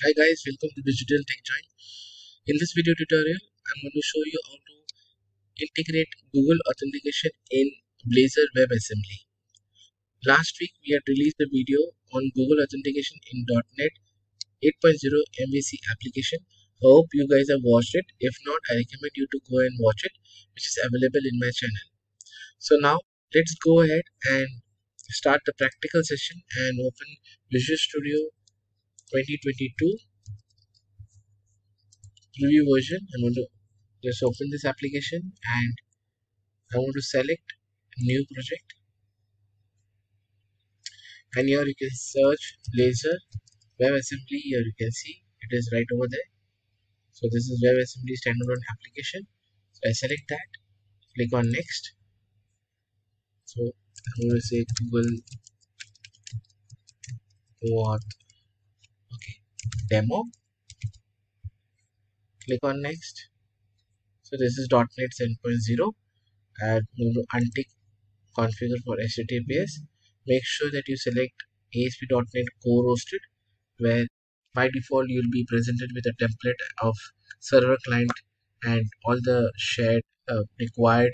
Hi guys, welcome to Digital TechJoint. In this video tutorial, I'm going to show you how to integrate Google Authentication in Blazor WebAssembly. Last week, we had released a video on Google Authentication in .NET 8.0 MVC application. I hope you guys have watched it. If not, I recommend you to go and watch it, which is available in my channel. So now, let's go ahead and start the practical session and open Visual Studio 2022 preview version. I'm going to just open this application and I want to select new project, and here you can search Blazor WebAssembly. Here you can see it is right over there. So this is WebAssembly standalone application. So I select that, click on next. So I'm going to say Google oAuth, okay, demo, click on next. So this is .NET 7.0. I'm going to untick configure for HTTPS. Make sure that you select ASP.NET Core hosted, where by default you'll be presented with a template of server, client, and all the shared required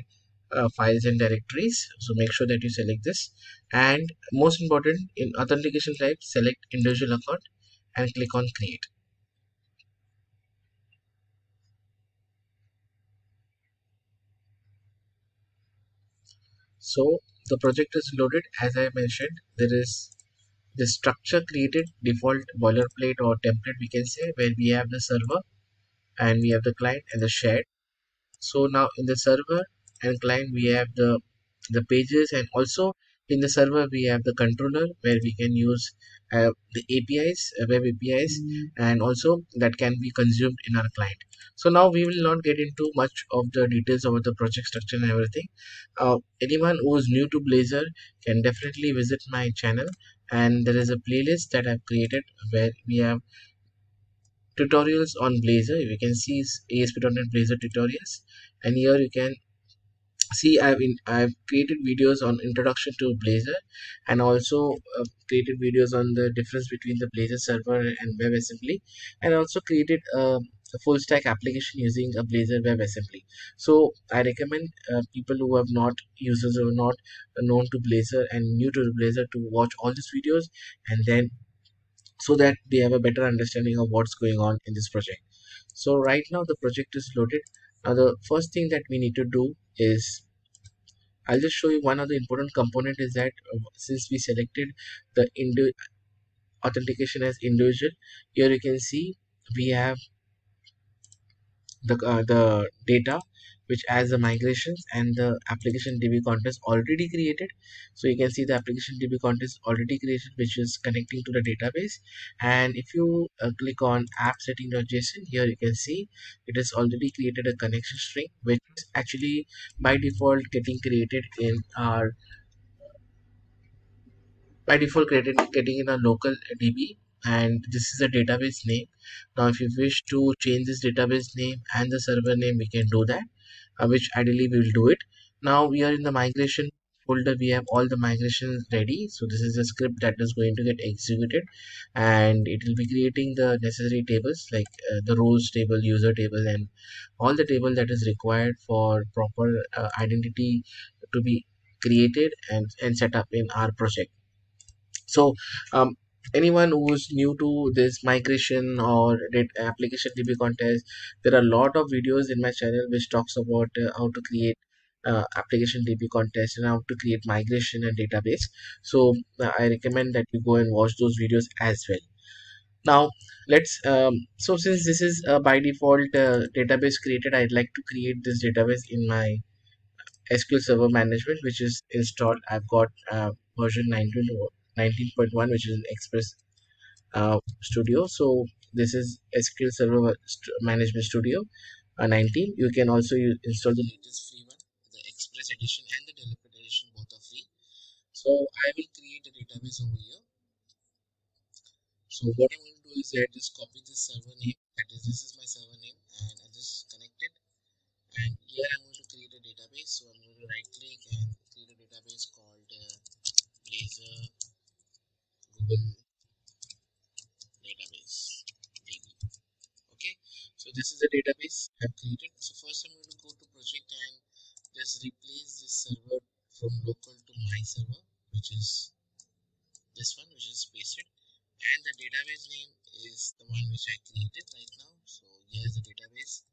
files and directories. So make sure that you select this, and most important, in authentication type, select individual account and click on create. So the project is loaded. As I mentioned, there is the structure created, default boilerplate or template we can say, where we have the server and we have the client and the shared. So now in the server and client we have the pages, and also in the server we have the controller where we can use the APIs, web APIs, and also that can be consumed in our client. So now we will not get into much of the details about the project structure and everything. Anyone who is new to Blazor can definitely visit my channel, and there is a playlist that I've created where we have tutorials on Blazor. You can see ASP.NET Blazor tutorials, and here you can see I've created videos on introduction to Blazor, and also created videos on the difference between the Blazor server and WebAssembly, and also created a full stack application using a Blazor WebAssembly. So I recommend people who have not users who are not known to Blazor and new to Blazor to watch all these videos, and then so that they have a better understanding of what's going on in this project. So right now the project is loaded. Now the first thing that we need to do is, I'll just show you one of the important component is that since we selected the authentication as individual, here you can see we have the data which has the migrations and the application DB context already created. So you can see the application DB context already created, which is connecting to the database. And if you click on app setting.json, here you can see it has already created a connection string, which is actually by default getting created in our getting in a local DB, and this is a database name. Now if you wish to change this database name and the server name, we can do that, which ideally we will do it. Now we are in the migration folder. We have all the migrations ready, so this is a script that is going to get executed, and it will be creating the necessary tables like the rows table, user table, and all the table that is required for proper identity to be created and set up in our project. So anyone who's new to this migration or application DB contest, there are a lot of videos in my channel which talks about how to create application DB contest and how to create migration and database. So I recommend that you go and watch those videos as well. Now let's so since this is by default database created, I'd like to create this database in my SQL Server Management, which is installed. I've got version 19.1, which is an Express Studio. So this is SQL Server Management Studio 19. You can also install the latest free one, the Express Edition and the Developer Edition, both are free. So I will create a database over here. So what I'm going to do is I just copy this server name. That is, this is my server name, and I just connect it. And here I'm going to create a database. So I'm going to right click and create a database called Blazor Google database. So this is the database I've created. So first I'm going to go to project and just replace this server from local to my server, which is this one, which is pasted. And the database name is the one which I created right now. So here's the database.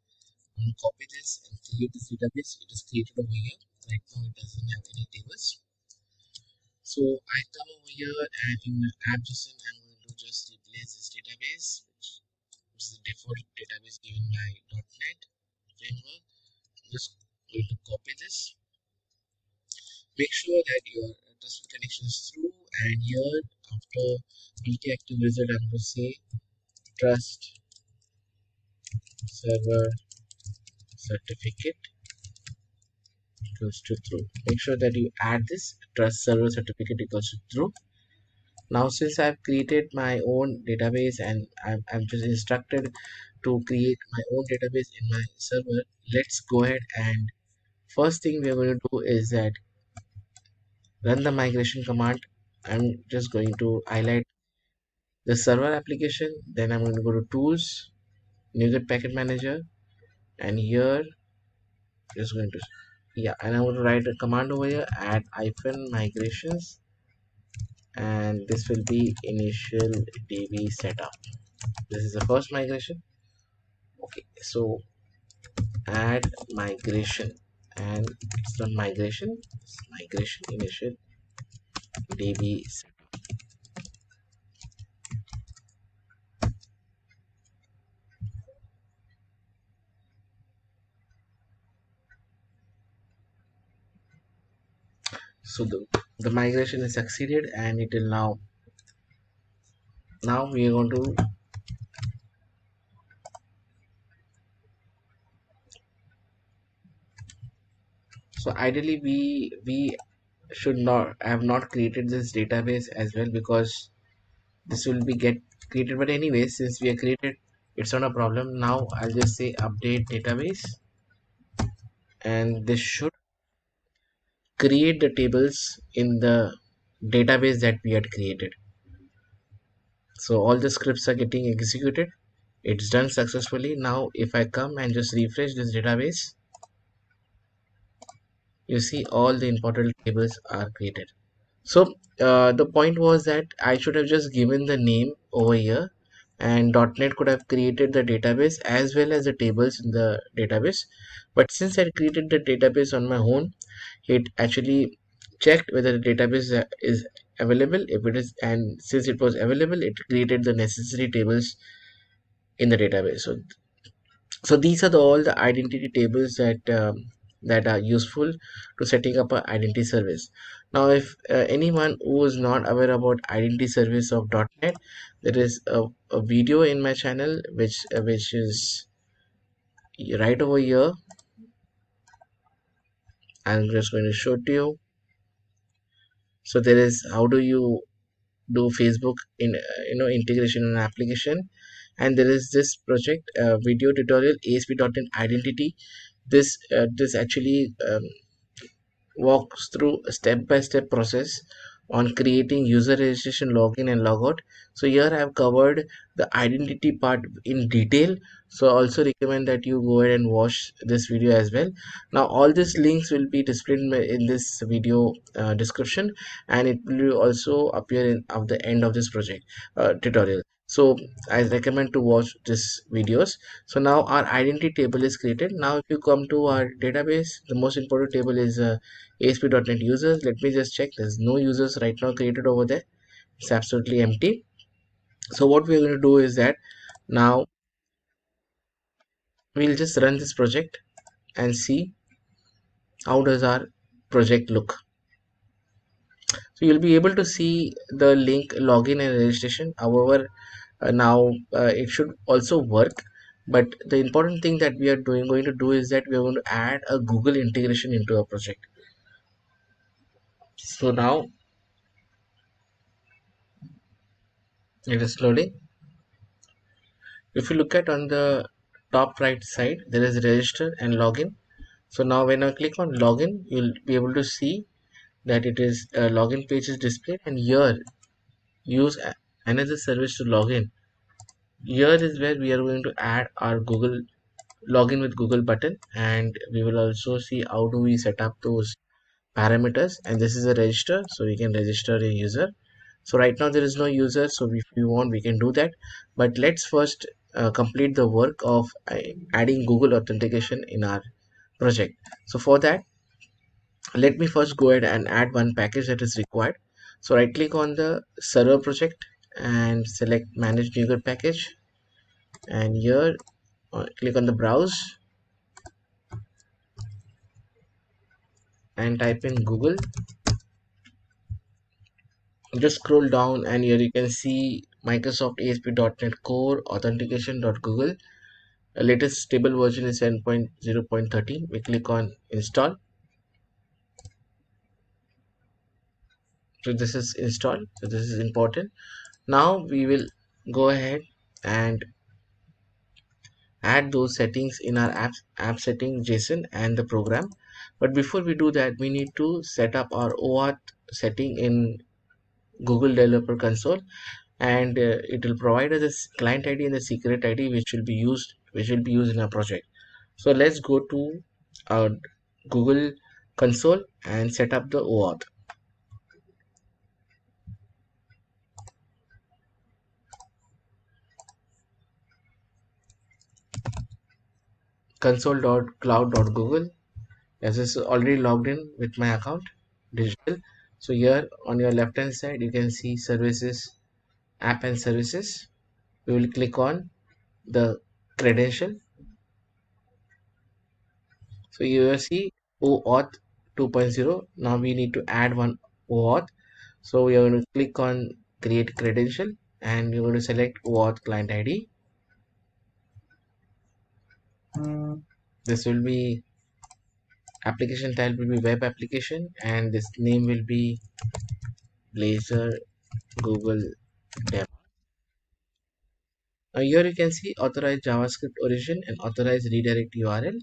I'm going to copy this and create this database. It is created over here. Right now it doesn't have any tables. So I come over here and in AppJSON I'm going to just replace this database, which is the default database given by .NET framework. Just going to copy this. Make sure that your trusted connection is through, and here after multi-active result I'm going to say trust server certificate equals to true. Make sure that you add this trust server certificate equals to true. Now since I've created my own database and I'm just instructed to create my own database in my server, let's go ahead and first thing we're going to do is that run the migration command. I'm just going to highlight the server application, then I'm going to go to tools, NuGet packet manager, and here just going to and I'm going to write a command over here, add hyphen migrations, and this will be initial db setup. This is the first migration. Okay, so add migration, and it's the migration initial db. So the migration is succeeded and it will now we are going to so ideally we should not have not created this database as well, because this will be get created, but anyway since we are created it's not a problem. Now I'll just say update database, and this should create the tables in the database that we had created. So all the scripts are getting executed. It's done successfully. Now if I come and just refresh this database, you see all the important tables are created. So the point was that I should have just given the name over here, and .NET could have created the database as well as the tables in the database. But since I created the database on my own, it actually checked whether the database is available. If it is, and since it was available, it created the necessary tables in the database. So these are all the identity tables that are useful to setting up an identity service. Now if anyone who is not aware about identity service of .NET, there is a video in my channel which is right over here. I'm just going to show to you. So there is how do you do Facebook in integration and application, and there is this project video tutorial ASP.NET identity. This actually walks through a step-by-step process on creating user registration, login and logout. So here I have covered the identity part in detail, so I also recommend that you go ahead and watch this video as well. Now all these links will be displayed in this video description, and it will also appear at the end of this project tutorial. So I recommend to watch this videos. So now our identity table is created. Now if you come to our database, the most important table is ASP.NET users. Let me just check. There's no users right now created over there. It's absolutely empty. So what we're going to do is that now we'll just run this project and see how does our project look. So you'll be able to see the link login and registration. However, now it should also work, but the important thing that we are going to do is that we are going to add a Google integration into our project. So now it is loading. If you look at on the top right side, there is register and login. So now when I click on login, you'll be able to see that it is login page is displayed, and here use another service to login. Here is where we are going to add our Google login with Google button, and we will also see how do we set up those parameters. And this is a register, so we can register a user. So right now there is no user, so if we want we can do that, but let's first complete the work of adding Google authentication in our project. So for that, let me first go ahead and add one package that is required. So right click on the server project and select manage NuGet package, and here click on the browse and type in Google. Just scroll down and here you can see Microsoft ASP.NET Core Authentication.google. Latest stable version is 7.0.13. We click on install. So this is installed, so this is important. Now we will go ahead and add those settings in our app settings JSON and the program. But before we do that, we need to set up our oAuth setting in Google Developer Console, and it will provide us a client ID and the secret ID which will be used in our project. So let's go to our Google console and set up the oAuth. Console.cloud.google. As is already logged in with my account digital. So here on your left hand side you can see services, app and services. We will click on the credential. So you will see oAuth 2.0. Now we need to add one oAuth. So we are going to click on create credential and you're going to select oAuth client ID. This will be application type will be web application, and this name will be Blazor Google Demo. Now here you can see authorized JavaScript origin and authorized redirect URL.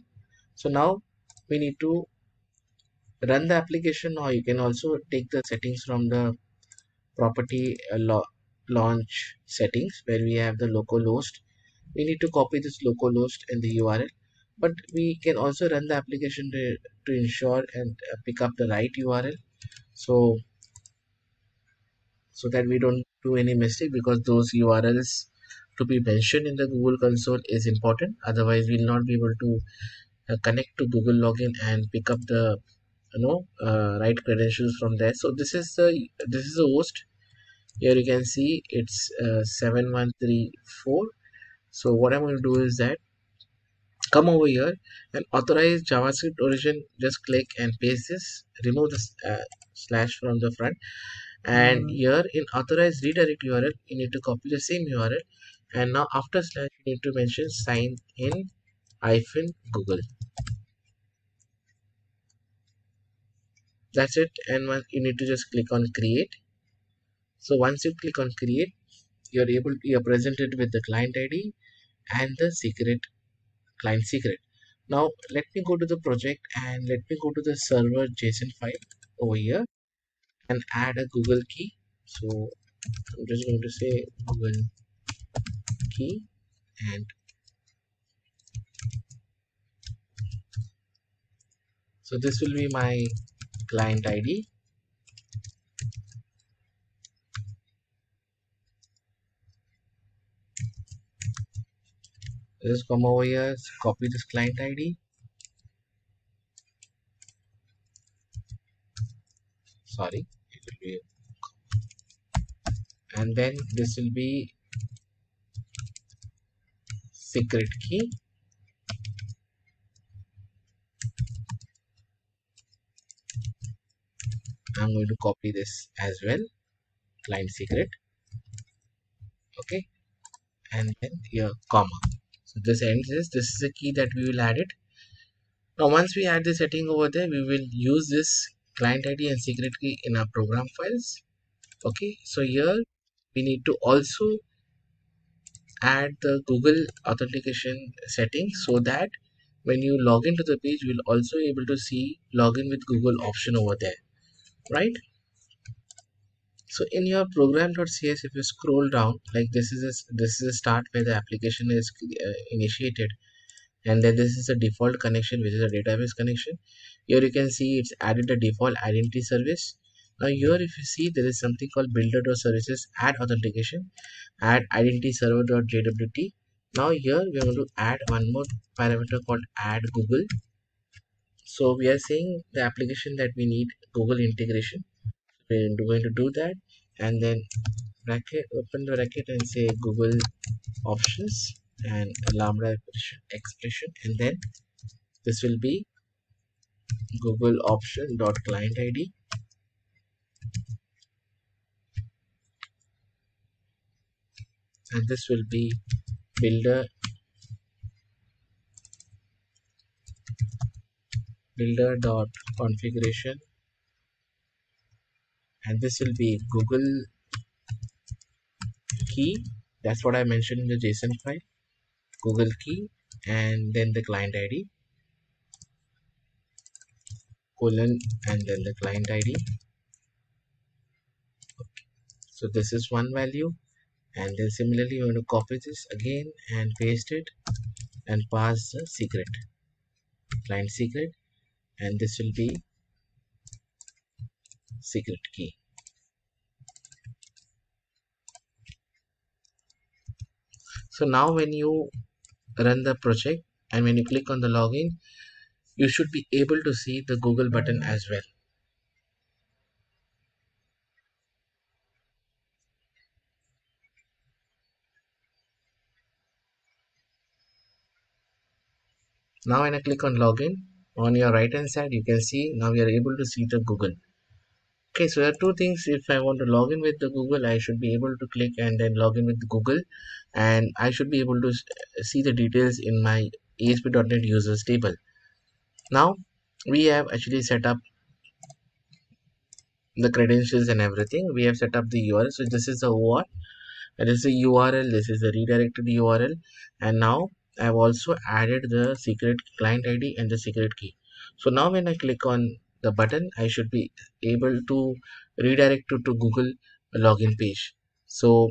So now we need to run the application, or you can also take the settings from the property launch settings where we have the localhost. We need to copy this localhost and the URL, but we can also run the application to ensure and pick up the right URL. So that we don't do any mistake, because those URLs to be mentioned in the Google console is important. Otherwise we'll not be able to connect to Google login and pick up the right credentials from there. So this is the host. Here you can see it's 7134. So what I'm going to do is that come over here and authorize JavaScript origin. Just click and paste this, remove this slash from the front, and here in authorized redirect URL you need to copy the same URL, and now after slash you need to mention sign in hyphen Google. That's it. And you need to just click on create. So once you click on create, you're presented with the client ID and the secret, client secret. Now let me go to the project and let me go to the server JSON file over here and add a Google key. So I'm just going to say Google key, and so this will be my client ID. Just come over here, copy this client ID. Sorry, it will be, and then this will be secret key. I'm going to copy this as well, client secret. Okay, and then here comma. So this ends this is the key that we will add it. Now once we add the setting over there, we will use this client ID and secret key in our program files. Okay, so here we need to also add the Google authentication setting, so that when you log into the page, we'll also able to see login with Google option over there, right? So in your program.cs, if you scroll down, like this is a start where the application is initiated, and then this is a default connection, which is a database connection. Here you can see it's added a default identity service. Now here if you see, there is something called builder.services add authentication, add identity server.jwt. Now here we are going to add one more parameter called add Google. So we are saying the application that we need Google integration. We're going to do that, and then bracket, open the bracket and say Google options and a lambda expression, and then this will be Google option dot client ID, and this will be builder dot configuration, and this will be Google key. That's what I mentioned in the JSON file, Google key, and then the client ID colon, and then the client ID. So this is one value, and then similarly you want to copy this again and paste it and pass the secret, client secret, and this will be secret key. So now when you run the project and when you click on the login, you should be able to see the Google button as well. Now when I click on login, on your right hand side you can see now we are able to see the Google. Okay, so there are two things. If I want to log in with the Google, I should be able to click and then log in with Google, and I should be able to see the details in my ASP.NET users table. Now we have actually set up the credentials and everything. We have set up the URL. So this is the OAuth, that is the URL, this is the redirected URL, and now I have also added the secret client ID and the secret key. So now when I click on the button, I should be able to redirect to Google login page. So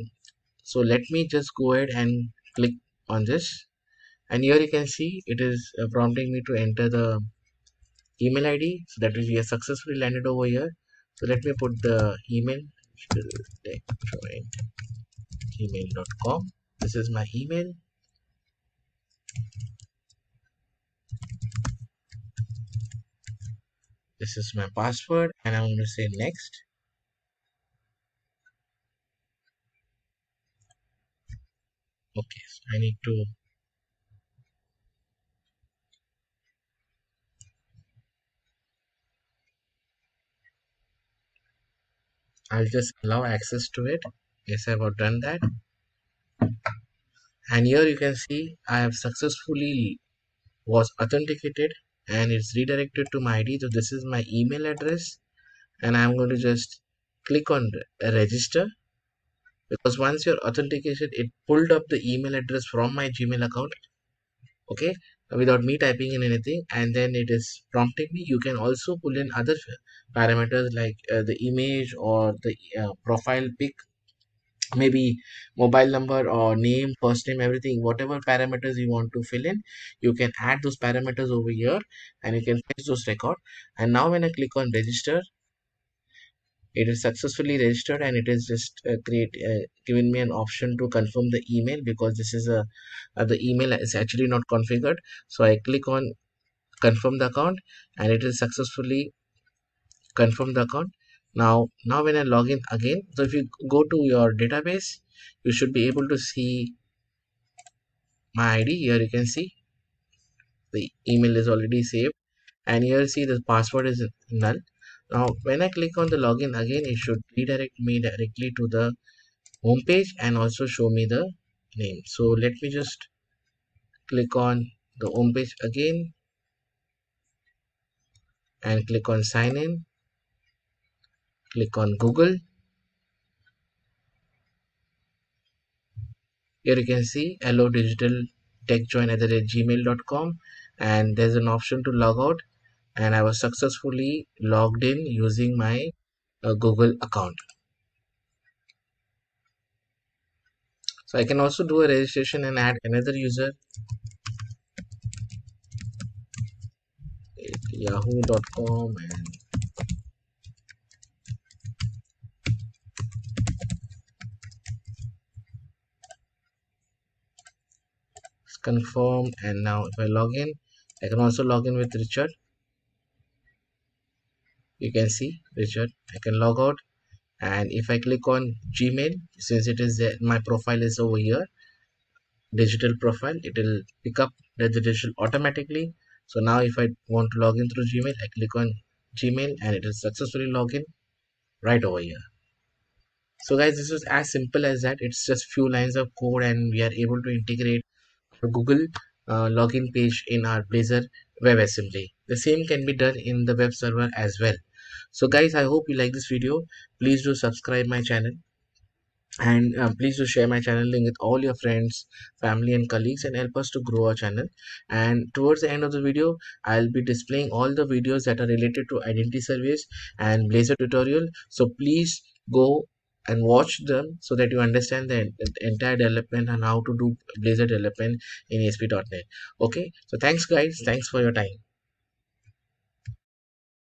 let me just go ahead and click on this, and here you can see it is prompting me to enter the email ID. So that is, we have successfully landed over here. So let me put the email, email.com. This is my email. This is my password, and I'm going to say next. Okay, so I need to I'll just allow access to it. Yes, I've done that. And here you can see I have successfully was authenticated and it's redirected to my ID. So this is my email address, and I'm going to just click on register, because once your authentication, it pulled up the email address from my Gmail account, okay, without me typing in anything, and then it is prompting me. You can also pull in other parameters like the image or the profile pic, maybe mobile number or name, first name, everything, whatever parameters you want to fill in, you can add those parameters over here and you can fetch those record. And now when I click on register, it is successfully registered, and it is just given me an option to confirm the email, because this is a the email is actually not configured. So I click on confirm the account, and it is successfully confirmed the account. Now when I log in again, so if you go to your database, you should be able to see my ID. Here you can see the email is already saved, and here see the password is null. Now when I click on the login again, it should redirect me directly to the home page and also show me the name. So let me just click on the home page again and click on sign in, click on Google. Here you can see hello digital techjoint at gmail.com, and there's an option to log out, and I was successfully logged in using my Google account. So I can also do a registration and add another user. yahoo.com and it's confirmed. And now if I log in, I can also log in with Richard. You can see Richard. I can log out, and if I click on Gmail, since it is my profile is over here, digital profile, it will pick up the digital automatically. So now if I want to log in through Gmail, I click on Gmail and it will successfully log in right over here. So guys, this is as simple as that. It's just few lines of code and we are able to integrate a Google login page in our Blazor WebAssembly. The same can be done in the web server as well. So guys, I hope you like this video. Please do subscribe my channel, and please do share my channel link with all your friends, family and colleagues, and help us to grow our channel. And towards the end of the video, I'll be displaying all the videos that are related to identity service and Blazor tutorial. So please go and watch them so that you understand the entire development and how to do Blazor development in ASP.NET. Okay, so thanks guys, thanks for your time.